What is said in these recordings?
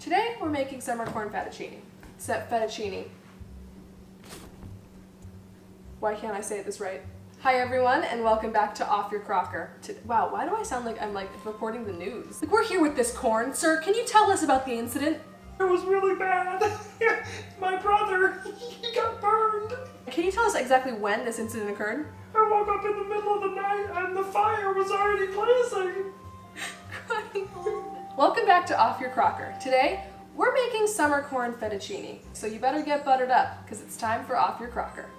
Today we're making summer corn fettuccine. Fettuccine. Why can't I say this right? Hi everyone, and welcome back to Off Your Crocker. Wow, why do I sound like I'm reporting the news? We're here with this corn. Sir, can you tell us about the incident? It was really bad. My brother, he got burned. Can you tell us exactly when this incident occurred? I woke up in the middle of the night and the fire was already blazing. Welcome back to Off Your Crocker. Today, we're making summer corn fettuccine. So you better get buttered up, because it's time for Off Your Crocker.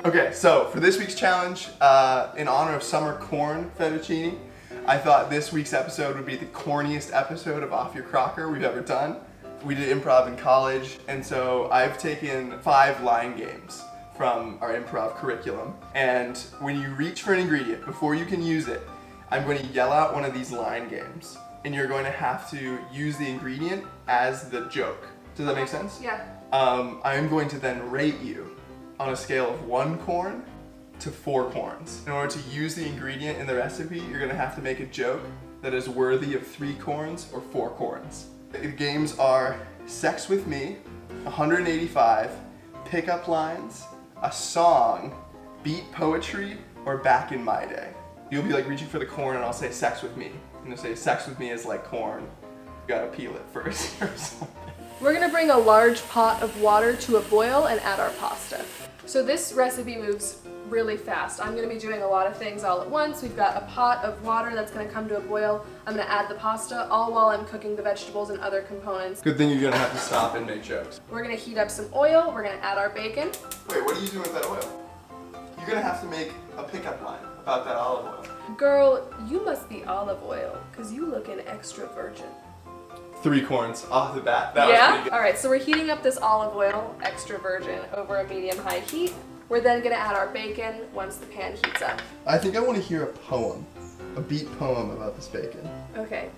Okay, so for this week's challenge, in honor of summer corn fettuccine, I thought this week's episode would be the corniest episode of Off Your Crocker we've ever done. We did improv in college, and so I've taken 5 line games from our improv curriculum. And when you reach for an ingredient, before you can use it, I'm going to yell out one of these line games, and you're going to have to use the ingredient as the joke. Does that make sense? Yeah. I'm going to then rate you on a scale of 1 corn to 4 corns. In order to use the ingredient in the recipe, you're gonna have to make a joke that is worthy of 3 corns or 4 corns. The games are Sex With Me, 185, Pickup Lines, a song, Beat Poetry, or Back in My Day. You'll be reaching for the corn and I'll say Sex With Me. And you'll say Sex With Me is like corn. You gotta peel it first or something. We're gonna bring a large pot of water to a boil and add our pasta. So this recipe moves really fast. I'm gonna be doing a lot of things all at once. We've got a pot of water that's gonna come to a boil. I'm gonna add the pasta all while I'm cooking the vegetables and other components. Good thing you're gonna have to stop and make jokes. We're gonna heat up some oil. We're gonna add our bacon. Wait, what are you doing with that oil? You're gonna have to make a pickup line about that olive oil. Girl, you must be olive oil, cause you looking extra virgin. 3 corns off the bat. That was pretty good. All right, so we're heating up this olive oil, extra virgin, over a medium-high heat. We're then gonna add our bacon once the pan heats up. I think I want to hear a poem, a beat poem about this bacon. Okay,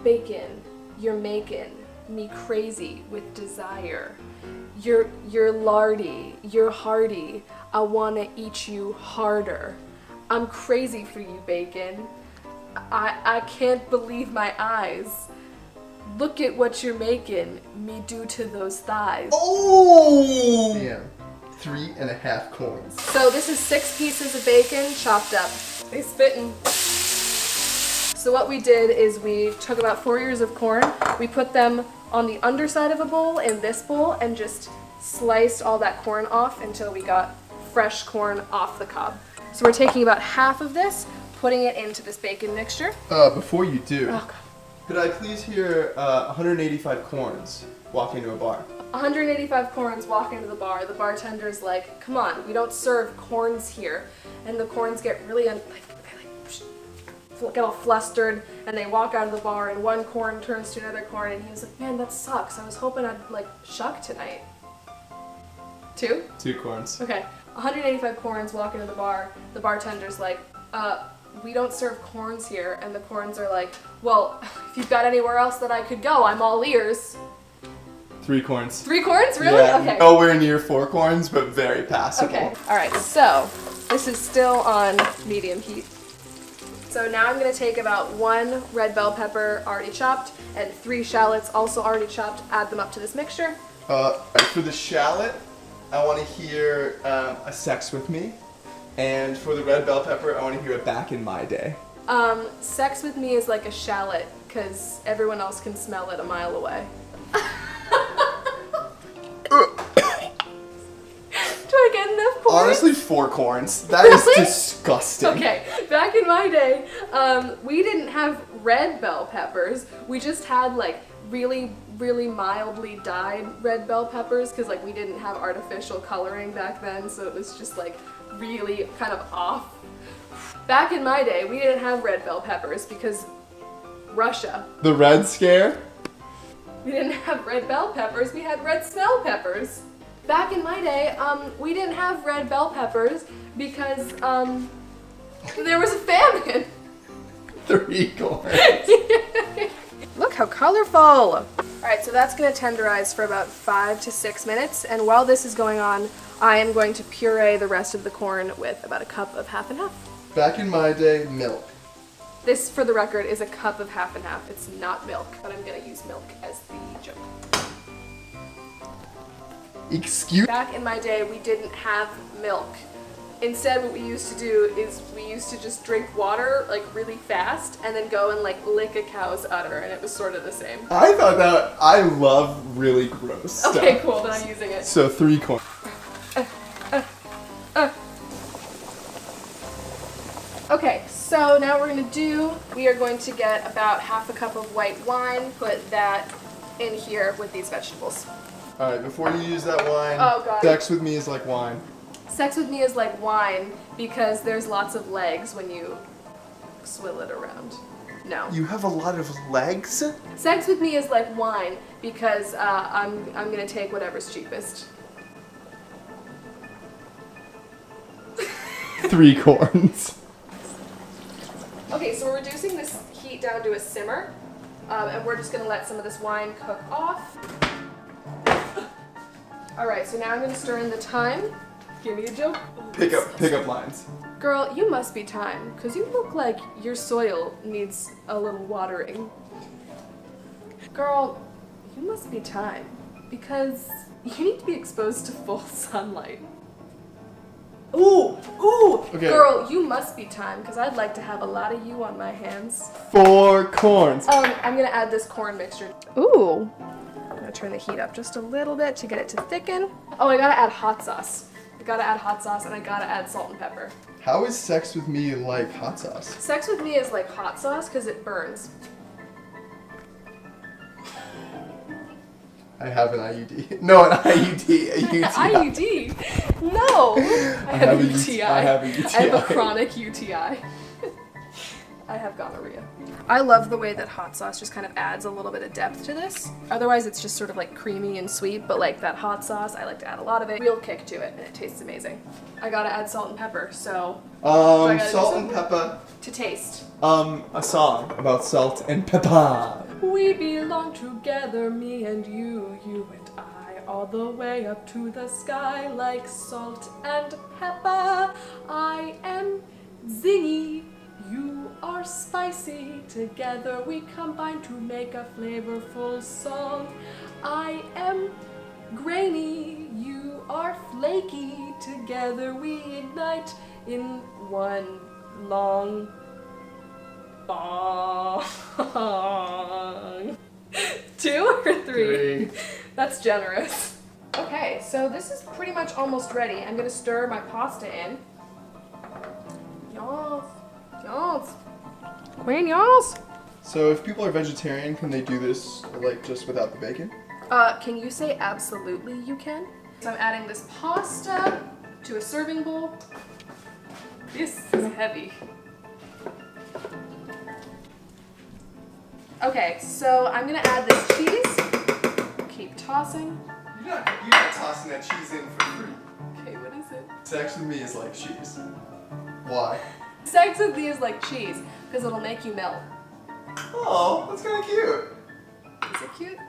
bacon, you're making me crazy with desire. You're lardy, you're hearty, I wanna eat you harder. I'm crazy for you, bacon. I can't believe my eyes. Look at what you're making me do to those thighs. Oh! Damn. 3.5 corns. So this is 6 pieces of bacon chopped up. They spittin'. So what we did is we took about 4 ears of corn, we put them on the underside of a bowl in this bowl and just sliced all that corn off until we got fresh corn off the cob. So we're taking about half of this, putting it into this bacon mixture. Before you do, Oh, God. could I please hear 185 corns walk into a bar? 185 corns walk into the bar. The bartender's like, come on, we don't serve corns here. And the corns get really, get all flustered, and they walk out of the bar, and one corn turns to another corn, and he was like, man, that sucks. I was hoping I'd, shuck tonight. 2? 2 corns. Okay. 185 corns walk into the bar. The bartender's like, we don't serve corns here. And the corns are like, well, if you've got anywhere else that I could go, I'm all ears. 3 corns. 3 corns? Really? Yeah, Okay. nowhere near 4 corns, but very passable. Okay. Alright, so this is still on medium heat. So now I'm going to take about 1 red bell pepper already chopped and 3 shallots also already chopped, add them up to this mixture. For the shallot, I want to hear a Sex With Me. And for the red bell pepper, I want to hear a Back in My Day. Sex With Me is like a shallot, because everyone else can smell it a mile away. Do I get enough corns? Honestly, 4 corns. That is disgusting. Okay, back in my day, we didn't have red bell peppers. We just had really, really mildly dyed red bell peppers because we didn't have artificial coloring back then, so it was just really kind of off. Back in my day, we didn't have red bell peppers because Russia. The Red Scare? We didn't have red bell peppers, we had red smell peppers. Back in my day, we didn't have red bell peppers because, there was a famine. 3 corns. Look how colorful! Alright, so that's gonna tenderize for about 5 to 6 minutes, and while this is going on, I am going to puree the rest of the corn with about a cup of half and half. Back in my day, milk. This, for the record, is a cup of half and half. It's not milk, but I'm gonna use milk as the joke. Excuse? Back in my day, we didn't have milk. Instead, what we used to do is we used to just drink water like really fast and then go and like lick a cow's udder, and it was sort of the same. I thought that, I love really gross stuff. Okay, cool, then I'm using it. So 3 corn. Okay, so now we're we are going to get about half a cup of white wine, put that in here with these vegetables. Alright, before you use that wine, Oh, God. sex with me is like wine. Sex with me is like wine because there's lots of legs when you swill it around. No. You have a lot of legs? Sex with me is like wine because I'm gonna take whatever's cheapest. 3 corns. Okay, so we're reducing this heat down to a simmer, and we're just gonna let some of this wine cook off. All right, so now I'm gonna stir in the thyme. Give me a joke. Pick up lines. Girl, you must be thyme, because you look like your soil needs a little watering. Girl, you must be thyme, because you need to be exposed to full sunlight. Ooh, ooh! Okay. Girl, you must be thyme, because I'd like to have a lot of you on my hands. 4 corns. I'm gonna add this corn mixture. Ooh. I'm gonna turn the heat up just a little bit to get it to thicken. Oh, I gotta add hot sauce. I gotta add hot sauce and I gotta add salt and pepper. How is sex with me like hot sauce? Sex with me is like hot sauce because it burns. I have an IUD. No, an IUD. A UTI. IUD? No! I have a UTI. I have a UTI. I have a chronic UTI. I have gonorrhea. I love the way that hot sauce just kind of adds a little bit of depth to this. Otherwise it's just sort of like creamy and sweet, but like that hot sauce, I like to add a lot of it. Real kick to it, and it tastes amazing. I gotta add salt and pepper, so... Salt and pepper. To taste. A song about salt and pepper. We belong together, me and you and I, all the way up to the sky like salt and pepper. I am zingy, you are spicy, together we combine to make a flavorful song. I am grainy, you are flaky, together we ignite in one long bong. 2 or 3? That's generous. Okay, so this is pretty much almost ready. I'm gonna stir my pasta in. Yes, queen, yes. So if people are vegetarian, can they do this like just without the bacon? Can you say absolutely you can? So I'm adding this pasta to a serving bowl. This is heavy. Okay, so I'm gonna add this cheese. Keep tossing. You're not tossing that cheese in for free. Okay, what is it? Sex with me is like cheese. Why? Sex with me is like cheese, because it'll make you melt. Oh, that's kind of cute. Is it cute?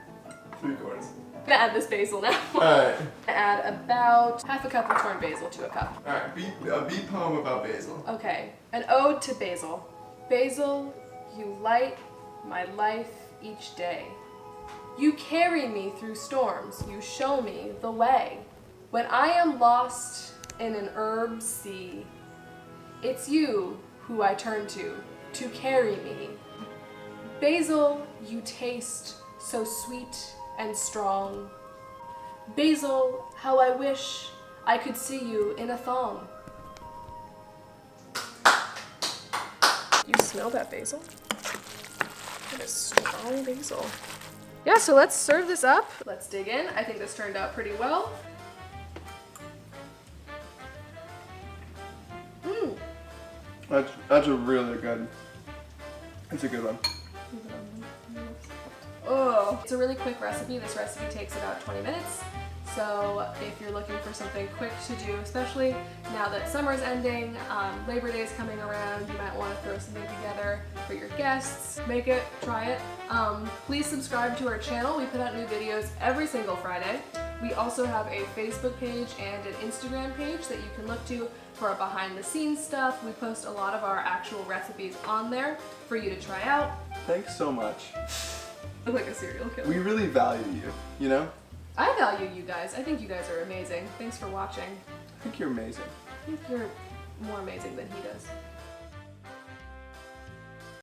3 corns. I'm gonna add this basil now. Alright. Add about half a cup of torn basil to a cup. Alright, a beat poem about basil. Okay, an ode to basil. Basil, you light my life each day. You carry me through storms, you show me the way. When I am lost in an herb sea, it's you who I turn to carry me. Basil, you taste so sweet and strong. Basil, how I wish I could see you in a thong. You smell that basil? That is strong basil. Yeah, so let's serve this up. Let's dig in. I think this turned out pretty well. That's a really good. It's a good one. Oh, it's a really quick recipe. This recipe takes about 20 minutes. So if you're looking for something quick to do, especially now that summer's ending, Labor Day is coming around, you might want to throw something together for your guests. Make it, try it. Please subscribe to our channel. We put out new videos every single Friday. We also have a Facebook page and an Instagram page that you can look to for our behind the scenes stuff. We post a lot of our actual recipes on there for you to try out. Thanks so much. Look like a serial killer. We really value you, you know? I value you guys. I think you guys are amazing. Thanks for watching. I think you're amazing. I think you're more amazing than he does.